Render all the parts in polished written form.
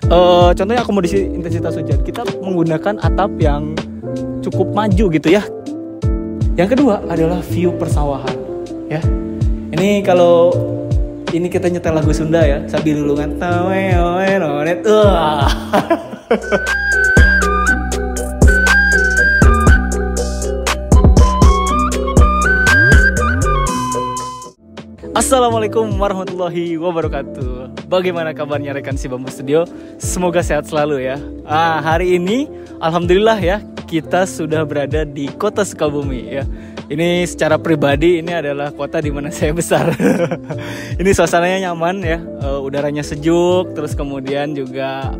Contohnya akomodasi intensitas hujan, kita menggunakan atap yang cukup maju gitu ya. Yang kedua adalah view persawahan ya. Ini kalau ini kita nyetel lagu Sunda ya, sambil lulungan taweoenonet. Assalamualaikum warahmatullahi wabarakatuh. Bagaimana kabarnya rekan Si Bambu Studio? Semoga sehat selalu ya. Hari ini alhamdulillah ya, kita sudah berada di kota Sukabumi ya. Ini secara pribadi ini adalah kota di mana saya besar. Ini suasananya nyaman ya, udaranya sejuk, terus kemudian juga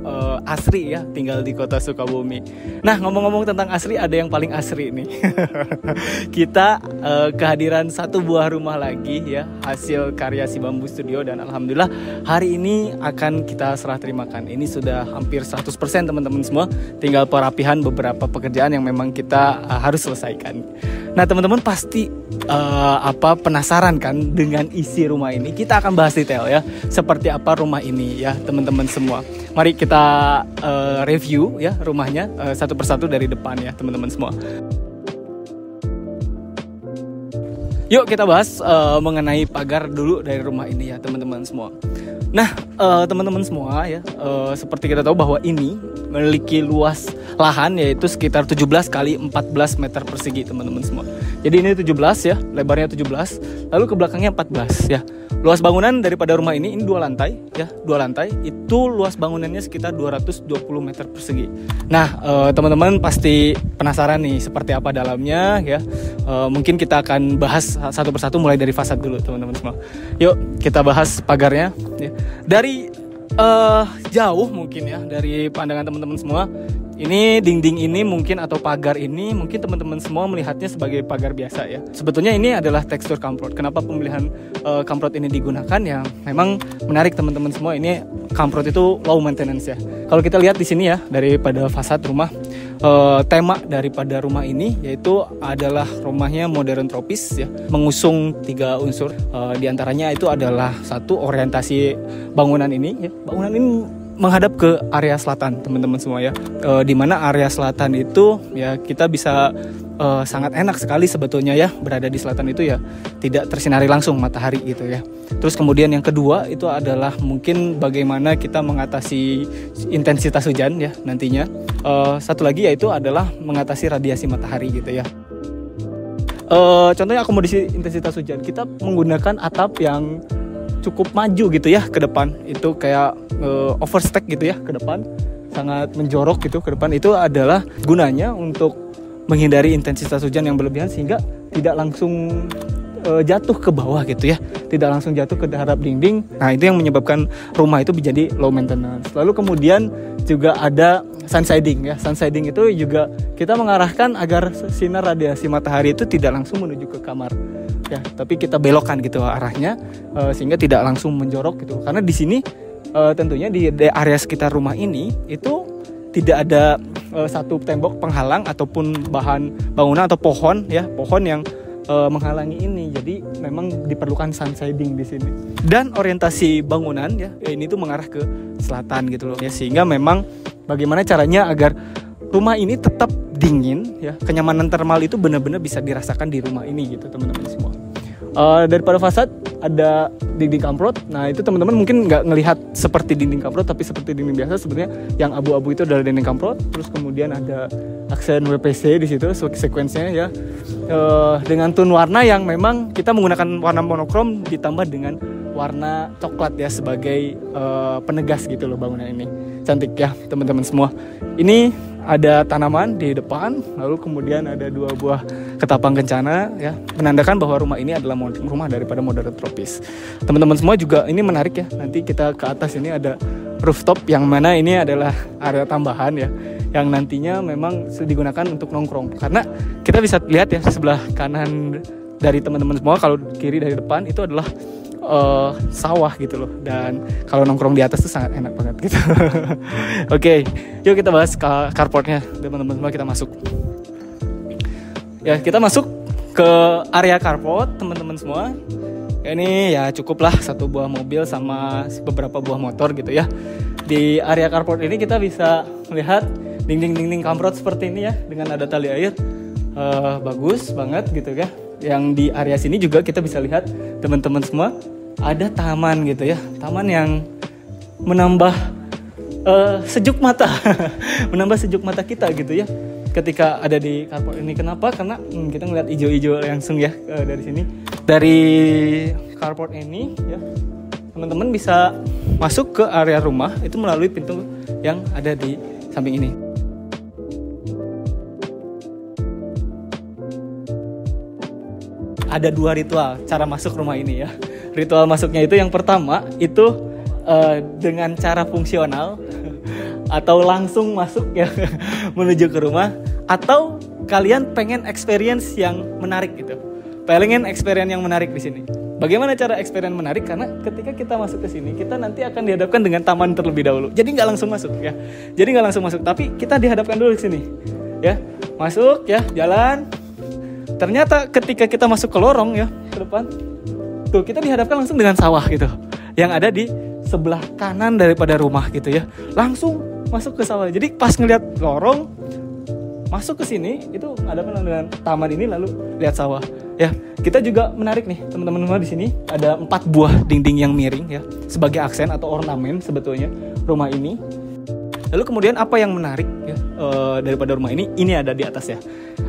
asri ya, tinggal di kota Sukabumi. Nah, ngomong-ngomong tentang asri, ada yang paling asri nih. Kita kehadiran satu buah rumah lagi ya, hasil karya Si Bambu Studio, dan alhamdulillah hari ini akan kita serah terimakan. Ini sudah hampir 100% teman-teman semua, tinggal perapihan beberapa pekerjaan yang memang kita harus selesaikan. Nah, teman-teman pasti penasaran kan dengan isi rumah ini. Kita akan bahas detail ya, seperti apa rumah ini ya teman-teman semua. Mari kita review ya rumahnya satu persatu dari depan ya teman-teman semua. Yuk kita bahas mengenai pagar dulu dari rumah ini ya teman-teman semua. Nah teman-teman semua ya, seperti kita tahu bahwa ini memiliki luas lahan yaitu sekitar 17 kali 14 meter persegi teman-teman semua. Jadi ini 17 ya, lebarnya 17, lalu ke belakangnya 14 ya. Luas bangunan daripada rumah ini 2 lantai ya, 2 lantai. Itu luas bangunannya sekitar 220 meter persegi. Nah teman-teman pasti penasaran nih seperti apa dalamnya ya. Mungkin kita akan bahas satu persatu mulai dari fasad dulu teman-teman semua. Yuk kita bahas pagarnya ya. Dari jauh mungkin ya, dari pandangan teman-teman semua, ini dinding ini mungkin atau pagar ini mungkin teman-teman semua melihatnya sebagai pagar biasa ya. Sebetulnya ini adalah tekstur kamprot. Kenapa pemilihan kamprot ini digunakan ya? Memang menarik teman-teman semua, ini kamprot itu low maintenance ya. Kalau kita lihat di sini ya, daripada fasad rumah, tema daripada rumah ini yaitu adalah rumahnya modern tropis ya, mengusung 3 unsur. Di antaranya itu adalah satu, orientasi bangunan ini ya. Bangunan ini menghadap ke area selatan teman-teman semua ya, di mana area selatan itu ya kita bisa sangat enak sekali sebetulnya ya berada di selatan itu ya, tidak tersinari langsung matahari gitu ya. Terus kemudian yang kedua itu adalah mungkin bagaimana kita mengatasi intensitas hujan ya nantinya. Satu lagi yaitu adalah mengatasi radiasi matahari gitu ya. Contohnya akomodasi intensitas hujan, kita menggunakan atap yang cukup maju gitu ya ke depan, itu kayak overstack gitu ya ke depan, sangat menjorok gitu ke depan. Itu adalah gunanya untuk menghindari intensitas hujan yang berlebihan sehingga tidak langsung jatuh ke bawah gitu ya, tidak langsung jatuh ke terhadap dinding. Nah itu yang menyebabkan rumah itu menjadi low maintenance. Lalu kemudian juga ada sun shading ya. Sun shading itu juga kita mengarahkan agar sinar radiasi matahari itu tidak langsung menuju ke kamar ya, tapi kita belokkan gitu arahnya sehingga tidak langsung menjorok gitu. Karena di sini tentunya di area sekitar rumah ini itu tidak ada satu tembok penghalang ataupun bahan bangunan atau pohon ya, pohon yang menghalangi ini. Jadi memang diperlukan sun shading di sini. Dan orientasi bangunan ya ini tuh mengarah ke selatan gitu loh ya, sehingga memang bagaimana caranya agar rumah ini tetap dingin ya, kenyamanan termal itu benar-benar bisa dirasakan di rumah ini gitu teman-teman semua. Daripada fasad ada dinding kamprot. Nah itu teman-teman mungkin nggak ngelihat seperti dinding kamprot, tapi seperti dinding biasa. Sebenarnya yang abu-abu itu adalah dinding kamprot. Terus kemudian ada aksen WPC di situ sekuensinya ya, dengan tone warna yang memang kita menggunakan warna monokrom ditambah dengan warna coklat ya sebagai penegas gitu loh bangunan ini. Cantik ya teman-teman semua. Ini ada tanaman di depan, lalu kemudian ada 2 buah ketapang kencana ya, menandakan bahwa rumah ini adalah rumah daripada modern tropis. Teman-teman semua juga ini menarik ya, nanti kita ke atas ini ada rooftop yang mana ini adalah area tambahan ya, yang nantinya memang digunakan untuk nongkrong. Karena kita bisa lihat ya sebelah kanan dari teman-teman semua, kalau kiri dari depan itu adalah sawah gitu loh, dan kalau nongkrong di atas tuh sangat enak banget gitu. Oke, yuk kita bahas carportnya teman-teman semua. Kita masuk ya, kita masuk ke area carport teman-teman semua Ini ya cukuplah satu buah mobil sama beberapa buah motor gitu ya. Di area carport ini kita bisa melihat dinding-dinding kamprot seperti ini ya, dengan ada tali air. Bagus banget gitu ya. Yang di area sini juga kita bisa lihat teman-teman semua ada taman gitu ya. Taman yang menambah sejuk mata. Menambah sejuk mata kita gitu ya ketika ada di carport ini. Kenapa? Karena kita ngeliat hijau-hijau langsung ya dari sini. Dari carport ini ya, teman-teman bisa masuk ke area rumah itu melalui pintu yang ada di samping ini. Ada 2 ritual cara masuk rumah ini ya. Ritual masuknya itu yang pertama itu dengan cara fungsional atau langsung masuk ya menuju ke rumah, atau kalian pengen experience yang menarik gitu. Pengen experience yang menarik di sini. Bagaimana cara experience menarik? Karena ketika kita masuk ke sini, kita nanti akan dihadapkan dengan taman terlebih dahulu. Jadi nggak langsung masuk ya. Jadi nggak langsung masuk, tapi kita dihadapkan dulu di sini. Ya, masuk ya, jalan. Ternyata ketika kita masuk ke lorong ya, ke depan, tuh kita dihadapkan langsung dengan sawah gitu. Yang ada di sebelah kanan daripada rumah gitu ya. Langsung masuk ke sawah. Jadi pas ngelihat lorong, masuk ke sini itu ada dengan taman ini, lalu lihat sawah. Ya, kita juga menarik nih teman-teman semua, di sini ada 4 buah dinding yang miring ya, sebagai aksen atau ornamen sebetulnya rumah ini. Lalu kemudian apa yang menarik ya daripada rumah ini? Ini ada di atas ya.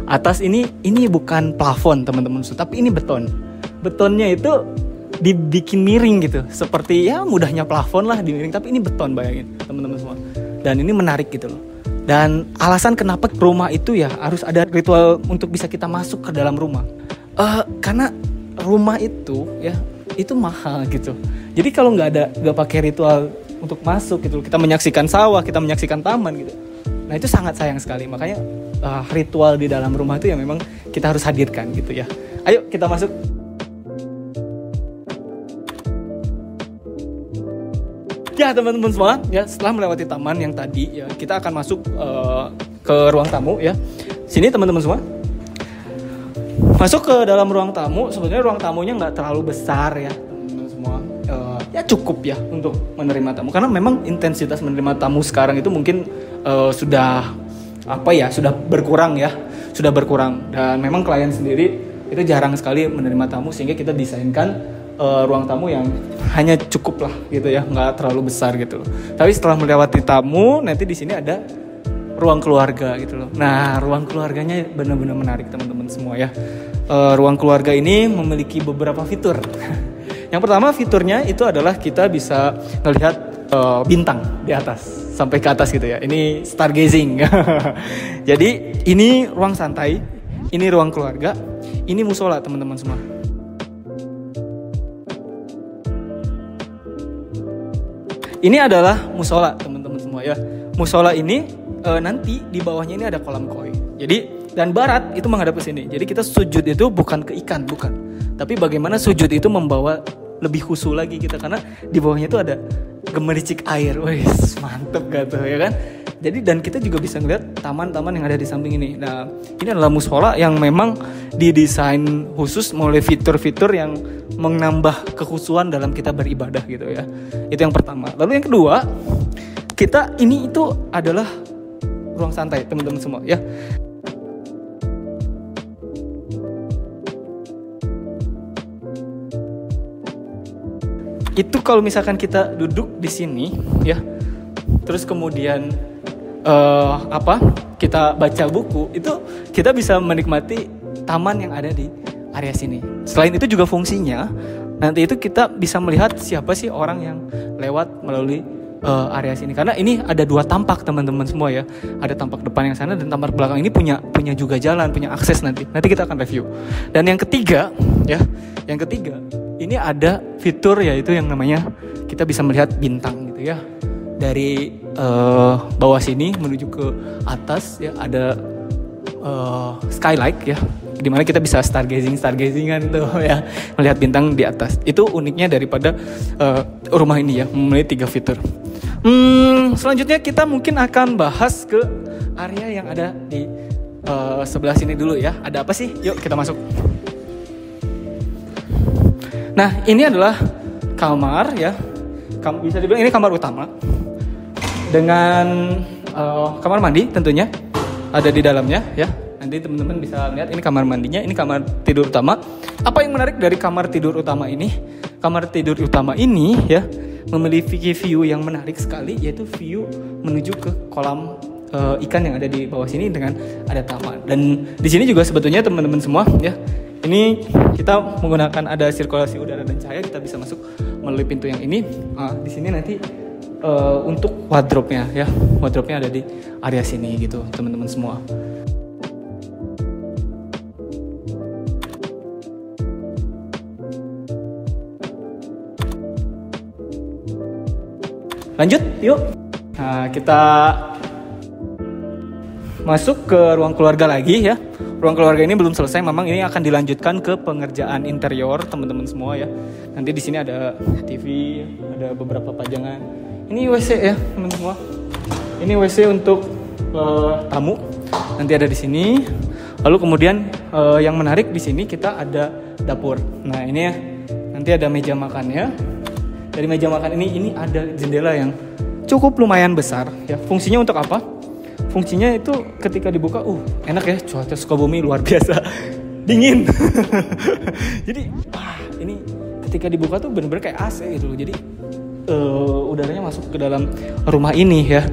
Atas ini bukan plafon teman-teman, tapi ini beton. Betonnya itu dibikin miring gitu, seperti ya mudahnya plafon lah dimiring, tapi ini beton, bayangin teman-teman semua. Dan ini menarik gitu loh. Dan alasan kenapa rumah itu ya harus ada ritual untuk bisa kita masuk ke dalam rumah. Karena rumah itu ya itu mahal gitu. Jadi kalau nggak pakai ritual untuk masuk gitu, kita menyaksikan sawah, kita menyaksikan taman gitu. Nah itu sangat sayang sekali. Makanya ritual di dalam rumah itu yang memang kita harus hadirkan gitu ya. Ayo kita masuk. Ya teman-teman semua, ya setelah melewati taman yang tadi ya, kita akan masuk ke ruang tamu ya. Sini teman-teman semua. Masuk ke dalam ruang tamu, sebenarnya ruang tamunya nggak terlalu besar ya teman-teman semua. Ya cukup ya untuk menerima tamu, karena memang intensitas menerima tamu sekarang itu mungkin sudah berkurang ya, sudah berkurang. Dan memang klien sendiri itu jarang sekali menerima tamu, sehingga kita desainkan ruang tamu yang hanya cukup lah gitu ya, nggak terlalu besar gitu. Tapi setelah melewati tamu, nanti di sini ada ruang keluarga gitu loh. Nah, ruang keluarganya benar-benar menarik teman-teman semua ya. Ruang keluarga ini memiliki beberapa fitur. Yang pertama fiturnya itu adalah kita bisa melihat bintang di atas sampai ke atas gitu ya. Ini stargazing. Jadi ini ruang santai, ini ruang keluarga, ini musola teman-teman semua. Ini adalah musola teman-teman semua ya. Musola ini nanti di bawahnya ini ada kolam koi. Jadi dan barat itu menghadap ke sini. Jadi kita sujud itu bukan ke ikan, bukan. Tapi bagaimana sujud itu membawa lebih khusyuk lagi kita, karena di bawahnya itu ada gemericik air. Wih, mantep gak tuh ya kan? Jadi dan kita juga bisa ngeliat taman-taman yang ada di samping ini. Nah, ini adalah musola yang memang didesain khusus melalui fitur-fitur yang menambah kekhusyuan dalam kita beribadah gitu ya. Itu yang pertama. Lalu yang kedua, kita ini itu adalah ruang santai teman-teman semua ya. Itu kalau misalkan kita duduk di sini ya, terus kemudian kita baca buku, itu kita bisa menikmati taman yang ada di area sini. Selain itu juga fungsinya nanti itu kita bisa melihat siapa sih orang yang lewat melalui area sini, karena ini ada 2 tampak teman-teman semua ya. Ada tampak depan yang sana dan tampak belakang ini punya juga jalan, punya akses nanti kita akan review. Dan yang ketiga ya, ini ada fitur yaitu yang namanya kita bisa melihat bintang gitu ya. Dari bawah sini menuju ke atas ya, ada skylight ya, dimana kita bisa stargazingan tuh ya, melihat bintang di atas. Itu uniknya daripada rumah ini ya, memiliki 3 fitur. Selanjutnya kita mungkin akan bahas ke area yang ada di sebelah sini dulu ya. Ada apa sih? Yuk kita masuk. Nah, ini adalah kamar ya. Bisa dibilang ini kamar utama dengan kamar mandi tentunya ada di dalamnya ya. Nanti teman-teman bisa lihat ini kamar mandinya, ini kamar tidur utama. Apa yang menarik dari kamar tidur utama ini? Kamar tidur utama ini ya memiliki view yang menarik sekali, yaitu view menuju ke kolam ikan yang ada di bawah sini dengan ada taman. Dan di sini juga sebetulnya teman-teman semua ya, ini kita menggunakan ada sirkulasi udara dan cahaya, kita bisa masuk melalui pintu yang ini. Di sini nanti untuk wardrobe-nya ya, wardrobe-nya ada di area sini gitu teman-teman semua. Lanjut, yuk. Nah, kita masuk ke ruang keluarga lagi ya. Ruang keluarga ini belum selesai, memang ini akan dilanjutkan ke pengerjaan interior teman-teman semua ya. Nanti di sini ada TV, ada beberapa pajangan. Ini WC ya teman-teman semua. Ini WC untuk tamu. Nanti ada di sini. Lalu kemudian yang menarik di sini kita ada dapur. Nah ini ya, nanti ada meja makannya. Dari meja makan ini ada jendela yang cukup lumayan besar ya. Fungsinya untuk apa? Fungsinya itu ketika dibuka, enak ya, cuaca Sukabumi luar biasa dingin. Jadi ini ketika dibuka tuh bener-bener kayak AC gitu. Jadi udaranya masuk ke dalam rumah ini ya,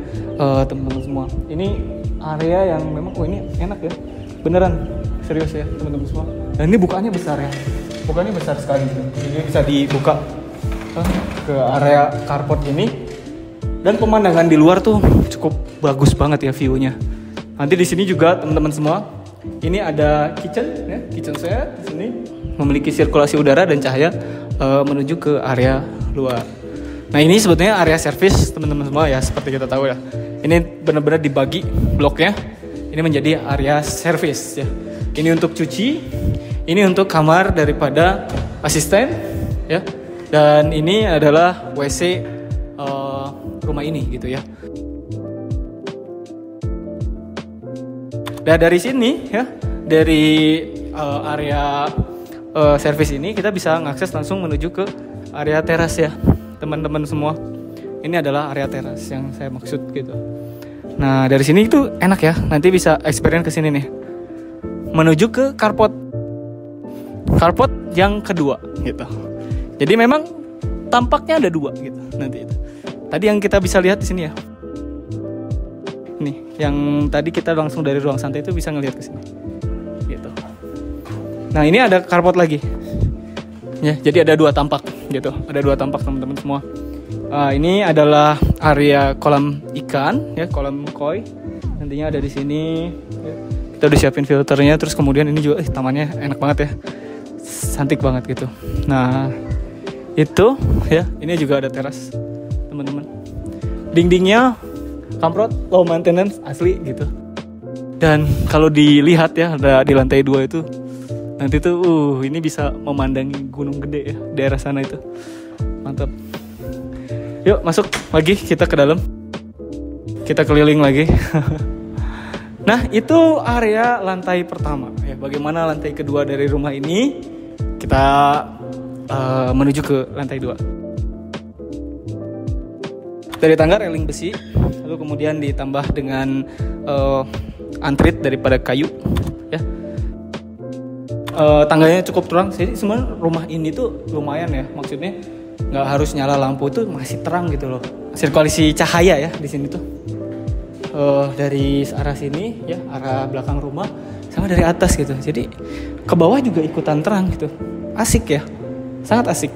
teman-teman semua. Ini area yang memang ini enak ya, beneran serius ya teman-teman semua. Dan ini bukaannya besar ya, bukaannya besar sekali gitu. Jadi bisa dibuka ke area carport ini, dan pemandangan di luar tuh cukup bagus banget ya view-nya. Nanti di sini juga teman-teman semua, ini ada kitchen ya, kitchen saya di sini memiliki sirkulasi udara dan cahaya menuju ke area luar. Nah ini sebetulnya area service teman-teman semua ya, seperti kita tahu ya. Ini benar-benar dibagi bloknya. Ini menjadi area service ya. Ini untuk cuci, ini untuk kamar daripada asisten ya. Dan ini adalah WC rumah ini gitu ya. Dan dari sini ya, dari area service ini kita bisa mengakses langsung menuju ke area teras ya, teman-teman semua. Ini adalah area teras yang saya maksud gitu. Nah dari sini itu enak ya, nanti bisa experience ke sini nih, menuju ke carport yang kedua gitu. Jadi memang tampaknya ada dua gitu nanti itu. Tadi yang kita bisa lihat di sini ya. Nih, yang tadi kita langsung dari ruang santai itu bisa ngelihat ke sini. Gitu. Nah, ini ada carport lagi. Ya, jadi ada dua tampak gitu. Ada dua tampak teman-teman semua. Ini adalah area kolam ikan ya, kolam koi. Nantinya ada di sini. Kita udah siapin filternya, terus kemudian ini juga tamannya enak banget ya. Cantik banget gitu. Nah, itu ya, ini juga ada teras teman-teman. Dindingnya kamprot, low maintenance asli gitu. Dan kalau dilihat ya, ada di lantai 2 itu nanti tuh ini bisa memandangi gunung gede ya, daerah sana itu mantap. Yuk masuk lagi kita ke dalam, kita keliling lagi. Nah itu area lantai pertama ya. Bagaimana lantai kedua dari rumah ini? Kita menuju ke lantai 2. Dari tangga railing besi, lalu kemudian ditambah dengan antrit daripada kayu ya. Tangganya cukup terang. Jadi sebenarnya rumah ini tuh lumayan ya, maksudnya nggak harus nyala lampu, tuh masih terang gitu loh. Sirkulasi cahaya ya di sini tuh dari arah sini ya, arah belakang rumah sama dari atas gitu. Jadi ke bawah juga ikutan terang gitu. Asik ya. Sangat asik.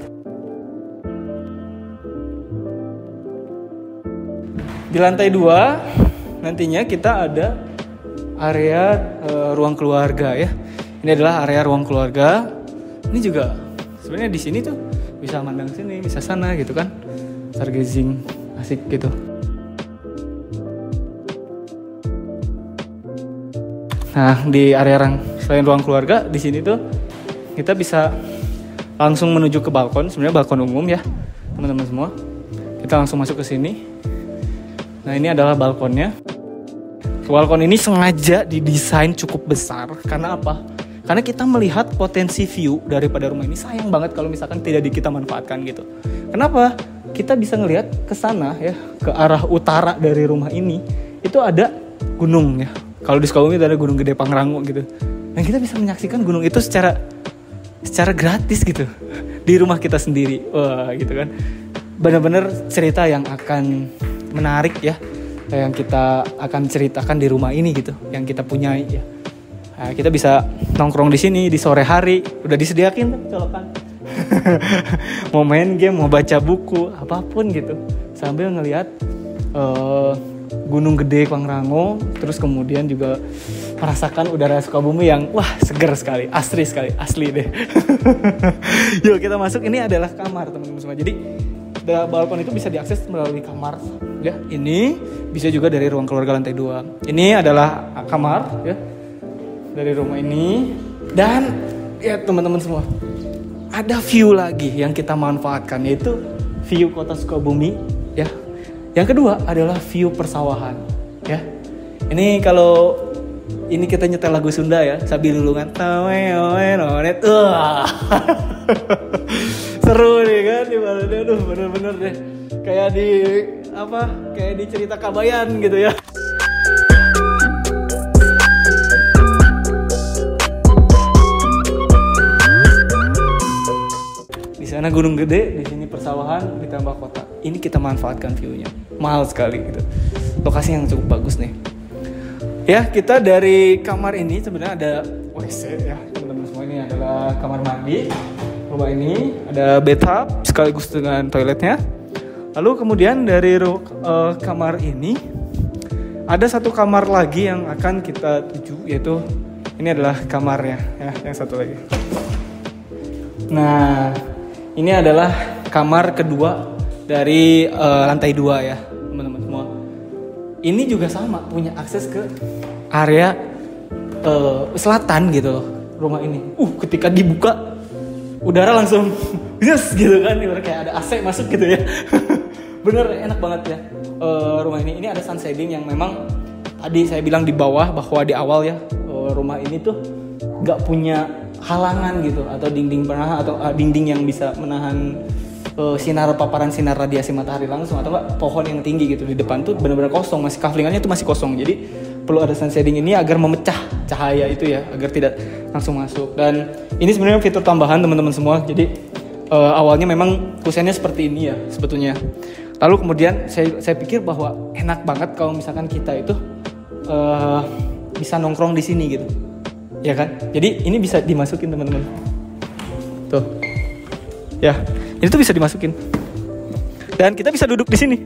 Di lantai 2 nantinya kita ada area ruang keluarga ya. Ini adalah area ruang keluarga. Ini juga sebenarnya di sini tuh bisa mandang sini, bisa sana gitu kan. Stargazing asik gitu. Nah, di area selain ruang keluarga di sini tuh kita bisa langsung menuju ke balkon, sebenarnya balkon umum ya teman-teman semua. Kita langsung masuk ke sini. Nah ini adalah balkonnya. Balkon ini sengaja didesain cukup besar. Karena apa? Karena kita melihat potensi view daripada rumah ini, sayang banget kalau misalkan tidak kita manfaatkan gitu. Kenapa? Kita bisa ngelihat ke sana ya, ke arah utara dari rumah ini itu ada gunung ya. Kalau di Sukabumi itu ada Gunung Gede Pangrango gitu. Dan kita bisa menyaksikan gunung itu secara gratis gitu di rumah kita sendiri. Wah, gitu kan. Benar-benar cerita yang akan menarik ya, yang kita akan ceritakan di rumah ini gitu, yang kita punyai ya. Nah, kita bisa nongkrong di sini di sore hari, udah disediakin tuh colokan. Mau main game, mau baca buku, apapun gitu, sambil ngelihat Gunung Gede Pangrango, terus kemudian juga merasakan udara Sukabumi yang wah seger sekali, asli deh. Yuk kita masuk. Ini adalah kamar teman-teman semua. Jadi balkon itu bisa diakses melalui kamar ya. Ini bisa juga dari ruang keluarga lantai 2. Ini adalah kamar ya dari rumah ini. Dan ya teman-teman semua, ada view lagi yang kita manfaatkan, yaitu view kota Sukabumi ya. Yang kedua adalah view persawahan ya. Ini kalau ini kita nyetel lagu Sunda ya, Sabi Lulungan. Seru nih kan di balada. Aduh bener-bener deh. Kayak di cerita Kabayan gitu ya. Di sana Gunung Gede, di sini persawahan ditambah kota. Ini kita manfaatkan view-nya. Mahal sekali gitu. Lokasi yang cukup bagus nih. Ya, kita dari kamar ini sebenarnya ada WC ya, teman-teman semua. Ini adalah kamar mandi. Rumah ini ada bathtub sekaligus dengan toiletnya. Lalu kemudian dari kamar ini ada satu kamar lagi yang akan kita tuju, yaitu ini adalah kamarnya ya, yang satu lagi. Nah, ini adalah kamar kedua dari lantai 2 ya, teman-teman semua. Ini juga sama, punya akses ke area selatan gitu loh, rumah ini. Ketika dibuka, udara langsung yes gitu kan, kayak ada AC masuk gitu ya. Bener enak banget ya rumah ini. Ini ada sun shading yang memang tadi saya bilang di bawah bahwa di awal ya, rumah ini tuh gak punya halangan gitu, atau dinding penahan, atau dinding yang bisa menahan paparan sinar radiasi matahari langsung, atau enggak pohon yang tinggi gitu. Di depan tuh benar-benar kosong, masih kaflingannya tuh masih kosong. Jadi perlu ada sun shading ini agar memecah cahaya itu ya, agar tidak langsung masuk. Dan ini sebenarnya fitur tambahan teman-teman semua. Jadi awalnya memang kusennya seperti ini ya sebetulnya. Lalu kemudian saya pikir bahwa enak banget kalau misalkan kita itu bisa nongkrong di sini gitu, ya kan? Jadi ini bisa dimasukin teman-teman. Tuh, ya. Ini tuh bisa dimasukin. Dan kita bisa duduk di sini.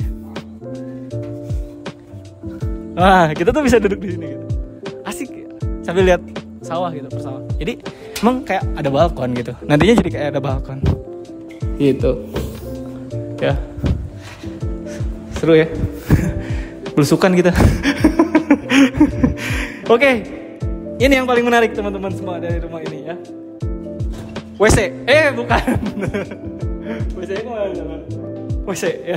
Kita tuh bisa duduk di sini gitu. Asik ya. Sambil lihat sawah gitu, persawah. Jadi emang kayak ada balkon gitu. Nantinya jadi kayak ada balkon. Gitu. Ya. Seru ya. Belusukan kita. Oke. Ini yang paling menarik teman-teman semua dari rumah ini ya. WC. Bukan. WC-nya kemana? WC ya.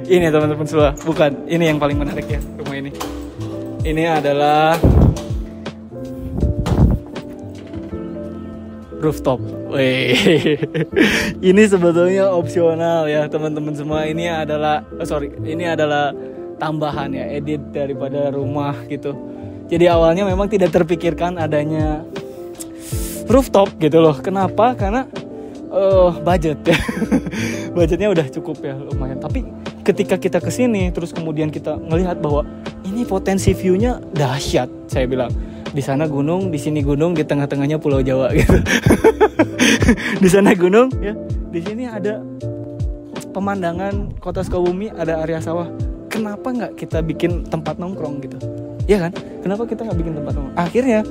Ini teman-teman semua, bukan. Ini yang paling menarik ya rumah ini. Ini adalah rooftop. Ini sebetulnya opsional ya teman-teman semua. Ini adalah tambahan ya, edit daripada rumah gitu. Jadi awalnya memang tidak terpikirkan adanya rooftop gitu loh. Kenapa? Karena budget ya. Budgetnya udah cukup ya, lumayan. Tapi ketika kita kesini terus kemudian kita ngelihat bahwa ini potensi view-nya dahsyat. Saya bilang, di sana gunung, di sini gunung, di tengah-tengahnya Pulau Jawa gitu. Di sana gunung ya, di sini ada pemandangan kota Sukabumi, ada area sawah. Kenapa nggak kita bikin tempat nongkrong gitu? Ya kan? Kenapa kita nggak bikin tempat nongkrong? Akhirnya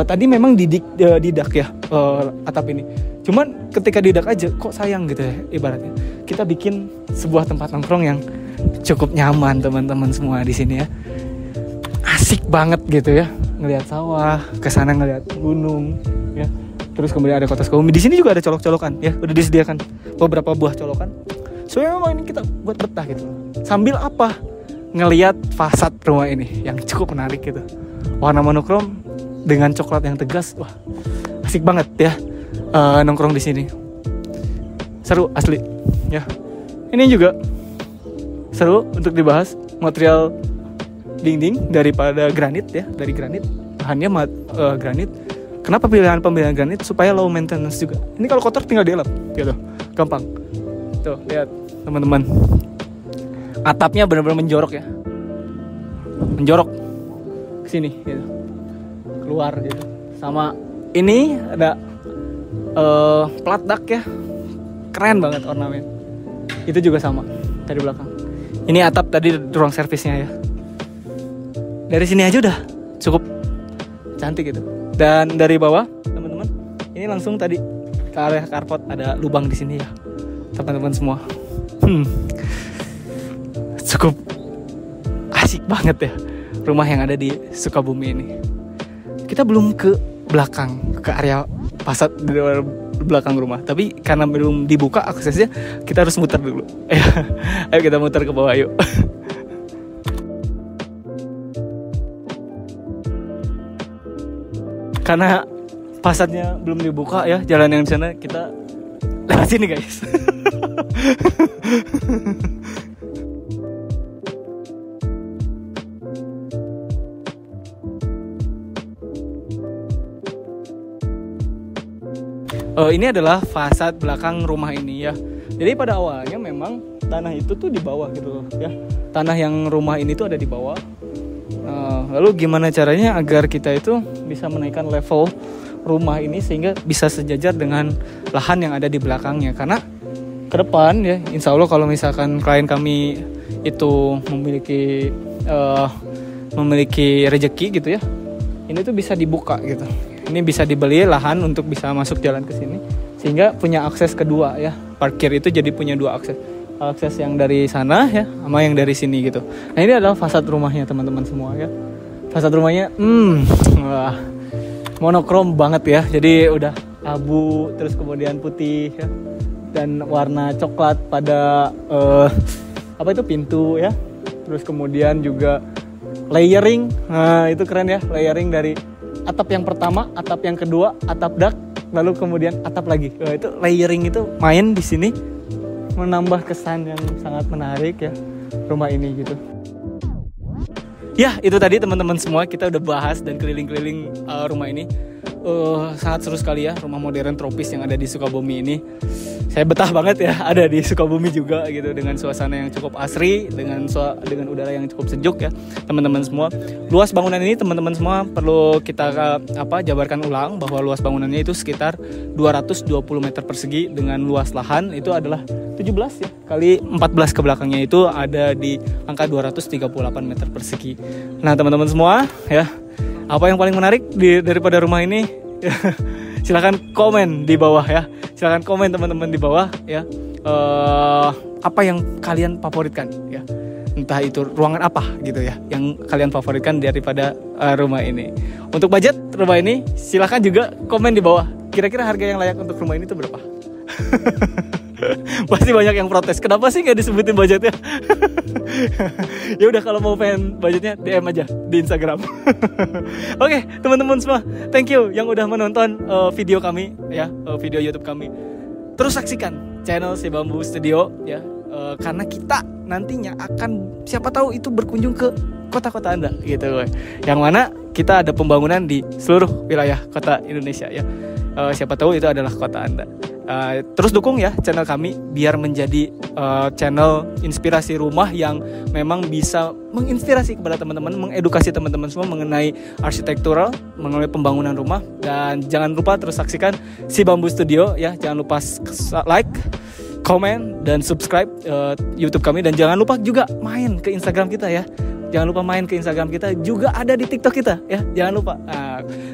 tadi memang didak ya atap ini. Cuman ketika didak aja kok sayang gitu ya ibaratnya. Kita bikin sebuah tempat nongkrong yang cukup nyaman teman-teman semua di sini ya. Asik banget gitu ya, ngelihat sawah, kesana ngelihat gunung ya. Terus kemudian ada kota Sukabumi. Di sini juga ada colok-colokan ya, udah disediakan beberapa buah colokan. Soalnya memang ini kita buat betah gitu. Sambil apa? Ngelihat fasad rumah ini yang cukup menarik gitu. Warna monokrom dengan coklat yang tegas. Wah, asik banget ya nongkrong di sini. Seru asli ya. Ini juga seru untuk dibahas, material dinding daripada granit ya, dari granit, bahannya granit. Kenapa pemilihan granit? Supaya low maintenance juga. Ini kalau kotor tinggal dielap gitu, gampang. Tuh lihat teman-teman, atapnya benar-benar menjorok ya, menjorok ke sini gitu, keluar gitu. Sama ini ada plat duct ya, keren banget ornamen. Itu juga sama dari belakang. Ini atap tadi ruang servisnya ya. Dari sini aja udah cukup cantik gitu. Dan dari bawah teman-teman, ini langsung tadi ke area carport, ada lubang di sini ya teman-teman semua. Cukup asik banget ya rumah yang ada di Sukabumi ini. Kita belum ke belakang, ke area fasad di belakang rumah, tapi karena belum dibuka aksesnya, kita harus muter dulu. Ayo kita muter ke bawah yuk. Karena fasadnya belum dibuka ya, jalan yang di sana, kita lewat sini guys. Ini adalah fasad belakang rumah ini ya. Jadi pada awalnya memang tanah itu tuh di bawah gitu loh ya. Tanah yang rumah ini tuh ada di bawah. Lalu gimana caranya agar kita itu bisa menaikkan level rumah ini sehingga bisa sejajar dengan lahan yang ada di belakangnya. Karena ke depan ya, insya Allah kalau misalkan klien kami itu memiliki rezeki gitu ya, ini tuh bisa dibuka gitu. Ini bisa dibeli lahan untuk bisa masuk jalan ke sini, sehingga punya akses kedua ya. Parkir itu jadi punya dua akses. Akses yang dari sana ya, sama yang dari sini gitu. Nah ini adalah fasad rumahnya teman-teman semua ya. Fasad rumahnya, wah, monokrom banget ya. Jadi udah abu, terus kemudian putih ya, dan warna coklat pada pintu ya. Terus kemudian juga layering, nah itu keren ya, layering dari atap yang pertama, atap yang kedua, atap dak, lalu kemudian atap lagi. Itu layering itu main di sini menambah kesan yang sangat menarik ya rumah ini gitu. Ya itu tadi teman-teman semua, kita udah bahas dan keliling-keliling rumah ini. Sangat seru sekali ya, rumah modern tropis yang ada di Sukabumi ini. Saya betah banget ya ada di Sukabumi juga gitu, dengan suasana yang cukup asri, dengan udara yang cukup sejuk ya teman-teman semua. Luas bangunan ini teman-teman semua perlu kita jabarkan ulang bahwa luas bangunannya itu sekitar 220 meter persegi, dengan luas lahan itu adalah 17 ya kali 14 ke belakangnya itu ada di angka 238 meter persegi. Nah teman-teman semua ya, apa yang paling menarik daripada rumah ini? Silahkan komen di bawah ya. Silahkan komen teman-teman di bawah ya. Apa yang kalian favoritkan ya? Entah itu ruangan apa gitu ya yang kalian favoritkan daripada rumah ini. Untuk budget rumah ini silahkan juga komen di bawah. Kira-kira harga yang layak untuk rumah ini itu berapa? Pasti banyak yang protes. Kenapa sih nggak disebutin budgetnya? Ya udah, kalau mau pengen budgetnya DM aja di Instagram. Oke, teman-teman semua, thank you yang udah menonton video kami ya, video YouTube kami. Terus saksikan channel Si Bambu Studio ya, karena kita nantinya akan siapa tahu itu berkunjung ke kota-kota Anda gitu. Yang mana kita ada pembangunan di seluruh wilayah kota Indonesia ya. Siapa tahu itu adalah kota Anda. Terus dukung ya channel kami biar menjadi channel inspirasi rumah yang memang bisa menginspirasi kepada teman-teman, mengedukasi teman-teman semua mengenai arsitektural, mengenai pembangunan rumah. Dan jangan lupa terus saksikan Si Bambu Studio ya. Jangan lupa like, komen, dan subscribe YouTube kami. Dan jangan lupa juga main ke Instagram kita ya. Jangan lupa main ke Instagram kita, juga ada di TikTok kita ya. Jangan lupa.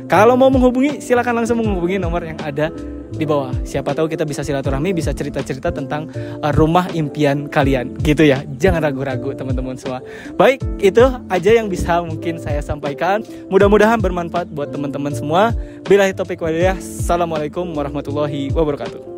Kalau mau menghubungi silakan langsung menghubungi nomor yang ada di bawah. Siapa tahu kita bisa silaturahmi, bisa cerita-cerita tentang rumah impian kalian gitu ya. Jangan ragu-ragu teman-teman semua. Baik, itu aja yang bisa mungkin saya sampaikan. Mudah-mudahan bermanfaat buat teman-teman semua. Billahi taufiq walhidayah. Assalamualaikum warahmatullahi wabarakatuh.